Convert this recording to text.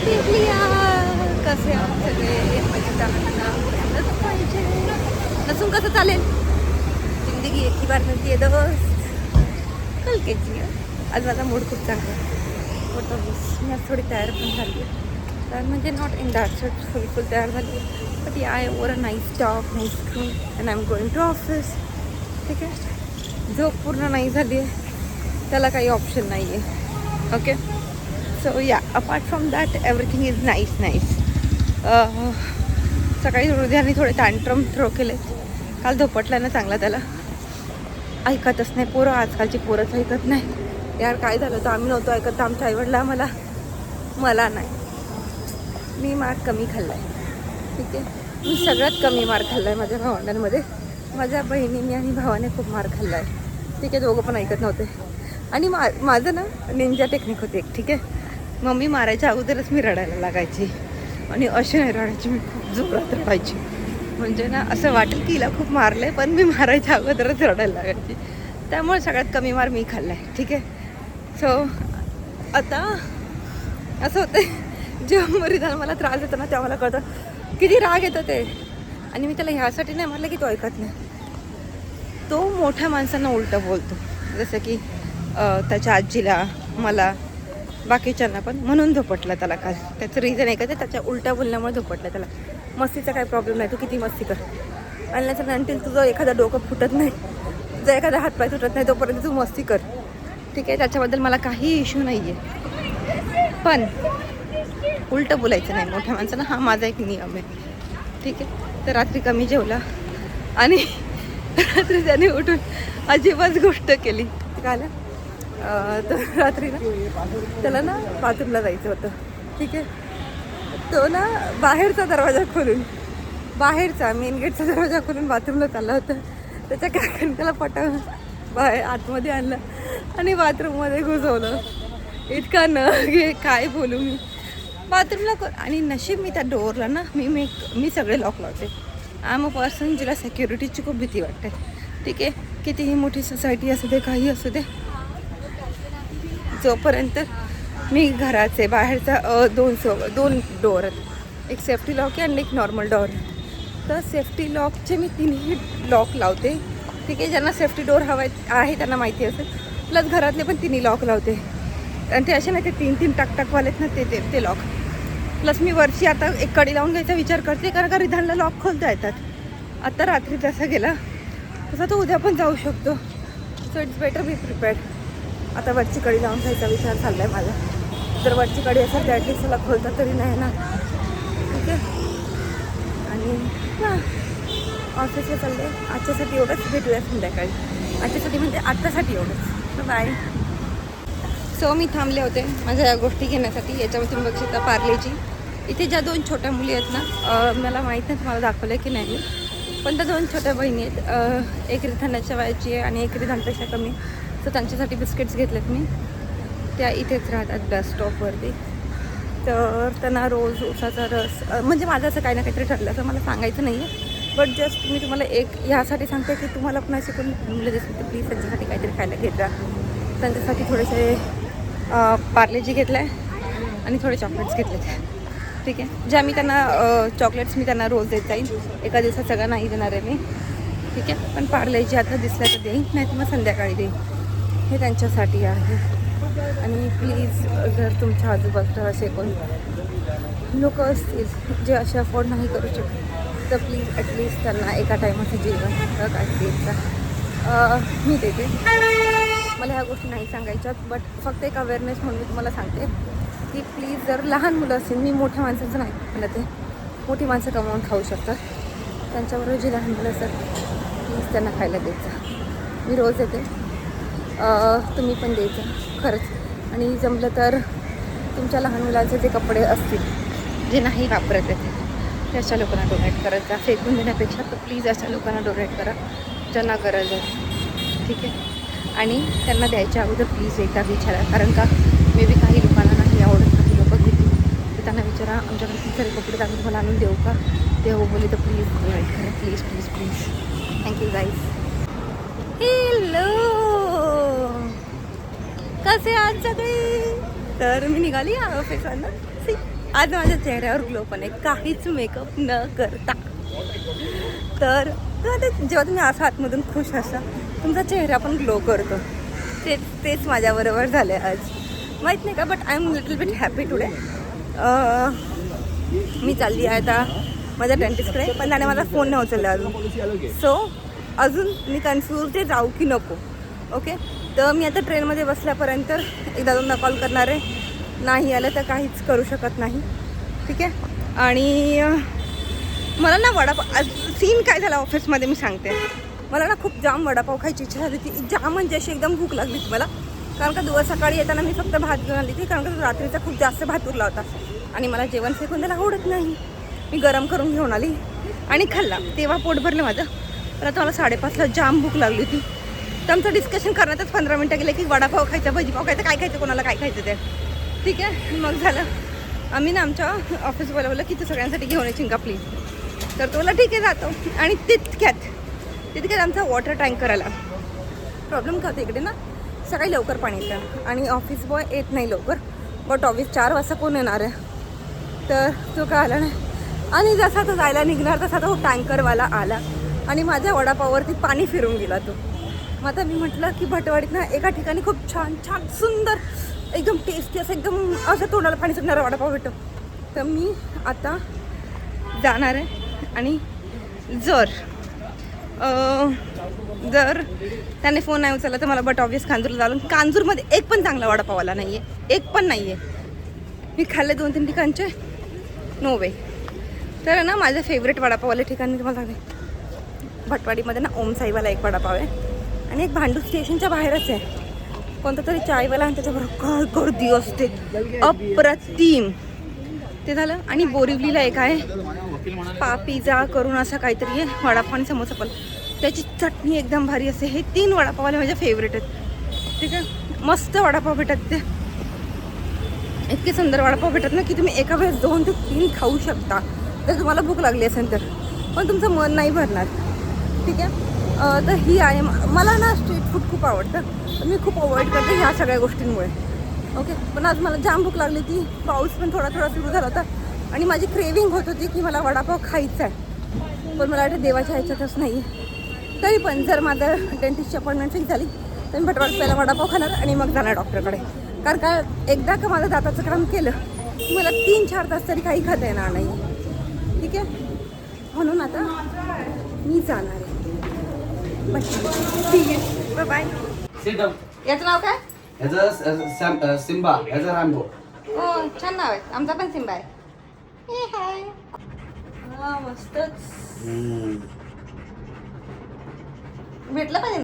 पिकलिया कसे आहात सगळे मजेत पाहिजे नसून कसं चालेल. जिंदगी एक ही बार मिळती आहे दोस्त. कल के जिया. आज माझा मूड खूप चांगला आहे. फोटो मी आज थोडी तयार पण झाली आहे. तर म्हणजे not in that set full तयार झाली आहे. बट या I over a nice top nice cream and I am going to office. ठीक आहे. झोप पूर्ण नाही झाली आहे त्याला काही ऑप्शन नाही आहे. ओके. सो या apart from that everything is nice. सकाळी हृदयाने थोडे टँट्रम थ्रो केले. काल धोपटला ना चांगला त्याला. ऐकतच नाही पोरं. आजकालची पोरंच ऐकत नाही यार. काय झालं तर आम्ही नव्हतो ऐकत. आमच्या आईवडला मला नाही. मी मार कमी खाल्ला आहे. ठीक आहे. मी सगळ्यात कमी मार खाल्ला आहे माझ्या भावंडांमध्ये. माझ्या बहिणीने आणि भावाने खूप मार खाल्ला आहे. ठीक आहे. दोघं पण ऐकत नव्हते. आणि माझं ना निंजा टेक्निक होती एक. ठीक आहे. मम्मी मारायच्या अगोदरच मी रडायला लागायची. आणि अशी नाही रडायची, मी खूप जोरात रडायची. म्हणजे ना असं वाटेल की हिला खूप मारलं आहे पण मी मारायच्या अगोदरच रडायला लागायची. त्यामुळे सगळ्यात कमी मार मी खाल्ला आहे. ठीक आहे. सो आता असं होतं जेव्हा मरीदाला मला त्रास देतो ना तेव्हा मला कळतं किती राग येतो ते. आणि मी त्याला ह्यासाठी नाही मारलं की तो ऐकत नाही. तो मोठ्या माणसांना उलटं बोलतो. जसं की त्याच्या आजीला, मला, बाकीच्यांना पण. म्हणून धोपटला त्याला काल. त्याचं रिझन आहे का ते त्याच्या उलट्या बोलण्यामुळे धोपटला त्याला. मस्तीचा काही प्रॉब्लेम नाही. तू किती मस्ती कर. आणि नंतर तुझं एखादा डोकं फुटत नाही, तुझा एखादा हातपाय तुटत नाही तोपर्यंत तू मस्ती कर. ठीक आहे. त्याच्याबद्दल मला काही इश्यू नाही आहे. पण उलटं बोलायचं नाही मोठ्या माणसानं. हा माझा एक नियम आहे. ठीक आहे. तर रात्री कमी जेवला आणि रात्री त्याने उठून अजिबात गोष्ट केली. काय तर रात्री ना त्याला ना बाथरूमला जायचं होतं. ठीक आहे. तो ना बाहेरचा दरवाजा खोलून, बाहेरचा मेन गेटचा दरवाजा खोलून बाथरूमला चालला होता. त्याच्या काकाने त्याला पटावून बाहेर आतमध्ये आणलं आणि बाथरूममध्ये घुसवलं. इतका न घे काय बोलू मी. बाथरूमला आणि नशीब मी त्या डोअरला ना मी सगळे लॉक लावते. आय एम अ पर्सन जिला सिक्युरिटीची खूप भीती वाटते. ठीक आहे. कितीही मोठी सोसायटी असू दे, काही असू दे, जोपर्यंत मी घराचे बाहेरचा दोन डोअर आहेत. एक सेफ्टी लॉक आहे आणि एक नॉर्मल डोअर आहे. तर सेफ्टी लॉकचे मी तिन्ही लॉक लावते. ठीक आहे. ज्यांना सेफ्टी डोअर हवा आहे त्यांना माहिती असेल. प्लस घरातले पण तिन्ही लॉक लावते. आणि ते असे नाही ते तीन टाकवाले आहेत ना ते लॉक. प्लस मी वरची आता एक कडी लावून घ्यायचा विचार करते कारण का रिधानला लॉक खोलता येतात. आता रात्री तसा गेला तसा तो उद्या पण जाऊ शकतो. So it's better be prepared. आता वरची कडी लावून घ्यायचा विचार चालला आहे माझा. जर वरची कडी असेल तर ॲटलिस्ट मला खोलता तरी नाही ना. ठीक आहे. आणि हां ऑफिसला चालले. आजच्यासाठी एवढंच. भेटूया संध्याकाळी. आजच्यासाठी म्हणजे आत्तासाठी एवढंच. बाय. सो मी थांबले होते माझ्या या गोष्टी घेण्यासाठी. याच्यामध्ये तुम्ही बघू शकता पार्लेची. इथे ज्या दोन छोट्या मुली आहेत ना, मला माहीत नाही तुम्हाला दाखवलं आहे की नाही, पण त्या दोन छोट्या बहिणी आहेत. एक रिधानाच्या वयाची आहे आणि एक रिधानपेक्षा कमी. सो त्यांच्यासाठी बिस्किट्स घेतलेत मी. त्या इथेच राहतात बस स्टॉपवरती. तर त्यांना रोज उसाचा रस म्हणजे माझं असं काही ना काहीतरी ठरलं असं मला सांगायचं नाही आहे. बट जस्ट मी तुम्हाला एक ह्यासाठी सांगते की तुम्हाला पण असे कोणी मुलं दिसतील तर प्लीज त्यांच्यासाठी काहीतरी खायला घेत जा. त्यांच्यासाठी थोडेसे पार्लेजी घेतलं आहे आणि थोडे चॉकलेट्स घेतलेत. ठीक आहे. ज्या मी त्यांना चॉकलेट्स मी त्यांना रोज देत जाईल. एका दिवसात सगळं नाही देणार आहे मी. ठीक आहे. पण पार्लेजी आता दिसल्या तर देईन, नाही तर मग संध्याकाळी देईन. हे त्यांच्यासाठी आहे. आणि प्लीज जर तुमच्या आजूबाजूला असे कोण लोक असतील जे असे अफोर्ड नाही करू शकत तर प्लीज ॲटलिस्ट त्यांना एका टायमाचं जेवण काय देत जा. मी देते. मला ह्या गोष्टी नाही सांगायच्यात बट फक्त एक अवेअरनेस म्हणून मी तुम्हाला सांगते की प्लीज जर लहान मुलं असतील, मी मोठ्या माणसाचं नाही म्हणत आहे, मोठी माणसं कमावून खाऊ शकतात, त्यांच्याबरोबर जी लहान मुलं असतात प्लीज त्यांना खायला देत जा. मी रोज येते. तुम्ही पण द्यायचं खरंच. आणि जमलं तर तुमच्या लहान मुलांचे जे कपडे असतील जे नाही वापरत आहेत ते अशा लोकांना डोनेट करत जा. फेकून देण्यापेक्षा तर प्लीज अशा लोकांना डोनेट करा ज्यांना गरज आहे. ठीक आहे. आणि त्यांना द्यायच्या अगोदर प्लीज एकदा विचारा. कारण का मे बी काही लोकांना नाही आवडत, काही लोक घेतील तर त्यांना विचारा आमच्याकडे खूप सारे कपडे आम्ही तुम्हाला आणून देऊ का. ते हो बोलले तर प्लीज डोनेट करा. Please please please. Thank you guys. Hello कसे आज सगळे. तर मी निघाली ऑफिसवरनं. सी आज माझ्या चेहऱ्यावर ग्लो पण आहे, काहीच मेकअप न करता. तर जेव्हा तुम्ही असं आतमधून खुश असा तुमचा चेहरा पण ग्लो करतो. तेच माझ्याबरोबर झालं आहे आज. माहीत नाही का, but I am little bit happy today. मी चालली आहे आता माझ्या डेंटिस्टकडे, पण त्याने माझा फोन नाही उचलला अजून. सो अजून मी कन्फ्यूज आहे जाऊ की नको. ओके, तर मी आता ट्रेनमध्ये बसल्यापर्यंत एकदा दोनदा कॉल करणार आहे. नाही आलं तर काहीच करू शकत नाही. ठीक आहे. आणि मला ना वडापाव, सीन काय झाला ऑफिसमध्ये मी सांगते. मला ना खूप जाम वडापाव खायची इच्छा झाली होती. जाम म्हणजे अशी एकदम भूक लागली होती मला. कारण का दिवस सकाळी येताना मी फक्त भात घेऊन आली होती, कारण का रात्रीचा खूप जास्त भात उरला होता आणि मला जेवण फेकून द्यायला आवडत नाही. मी गरम करून घेऊन आली आणि खाल्ला, तेव्हा पोट भरलं माझं. पण आता मला 5:30ला जाम भूक लागली होती. तर आमचं डिस्कशन करण्यातच 15 मिनटं गेले की वडापाव खायचा, भजीपाव खायचा, काय खायचं, कोणाला काय खायचं ते. ठीक आहे, मग झालं. आम्ही ना आमच्या ऑफिस बोलावलं की तू सगळ्यांसाठी घेऊन येशील का प्लीज. तर तो बोला ठीक आहे जातो. आणि तितक्यात आमचा वॉटर टँकर आला. प्रॉब्लेम का होता इकडे ना, सकाळी लवकर पाणी येतं आणि ऑफिस बॉय येत नाही लवकर. बट ऑफिस 4 वाजता कोण येणार आहे, तर तो काय आला नाही. आणि जसा तो जायला निघणार तसा तो टँकरवाला आला आणि माझ्या वडापाववरती पाणी फिरून गेला तो. मग आता मी म्हटलं की भटवाडीत ना एका ठिकाणी खूप छान सुंदर एकदम टेस्टी असं एकदम असं तोंडाला पाणी सुटणारा वडापाव भेटतो. तर मी आता जाणार आहे आणि जर त्याने फोन नाही उचलला तर मला बट ऑब्वियस कांजूरला जाऊन, कांजूरमध्ये एक पण चांगला वडापाववाला नाही आहे, एक पण नाही आहे. मी खाल्ले 2-3 ठिकाणचे, नो वे. तर ना माझं फेवरेट वडापाववाले ठिकाण मी तुम्हाला सांगते. भटवाडीमध्ये ना ओम साईवाला एक वडापाव आहे आणि एक भांडूप स्टेशनच्या बाहेरच आहे कोणता तरी चायवाला, आणि त्याच्याबरोबर काय गर्दी असते अप्रतिम. ते झालं. आणि बोरिवलीला एक आहे पिझ्झा करून असं काहीतरी आहे, वडापाव आणि समोसा पण, त्याची चटणी एकदम भारी असते. हे 3 वडापाववाले माझे फेवरेट आहेत. ठीक आहे, मस्त वडापाव भेटत ते, इतके सुंदर वडापाव भेटत ना की तुम्ही एका वेळेस 2 ते 3 खाऊ शकता जर तुम्हाला भूक लागली असेल तर, पण तुमचं मन नाही भरणार. ठीक आहे. तर ही आहे. मला ना स्ट्रीट फूड खूप आवडतं, तर मी खूप अवॉइड करते ह्या सगळ्या गोष्टींमुळे. ओके, पण आज मला जाम भूक लागली होती, पाऊस पण थोडा सुरू झाला होता आणि माझी क्रेविंग होत होती की मला वडापाव खायचा आहे. पण मला वाटतं देवाच्या ह्याच्यातच नाही. तरी पण जर माझं डेंटिस्टची अपॉइंटमेंट फिक्स झाली तर मी भटवाडीत पहिला वडापाव खाणार आणि मग जाणार डॉक्टरकडे. कारण का एकदा का माझं दाताचं काम केलं की मला 3-4 तास तरी काही खाता येणार नाही. ठीक आहे, म्हणून आता मी जाणार आहे. ठीक आहे, बाय. याचं नाव काय? ह्याचं सिम्बा, ह्याचं रॅम्बो. हो, छान नाव आहे. आमचा पण सिम्बा आहे. हे हाय, मस्तच भेटलं पाहिजे.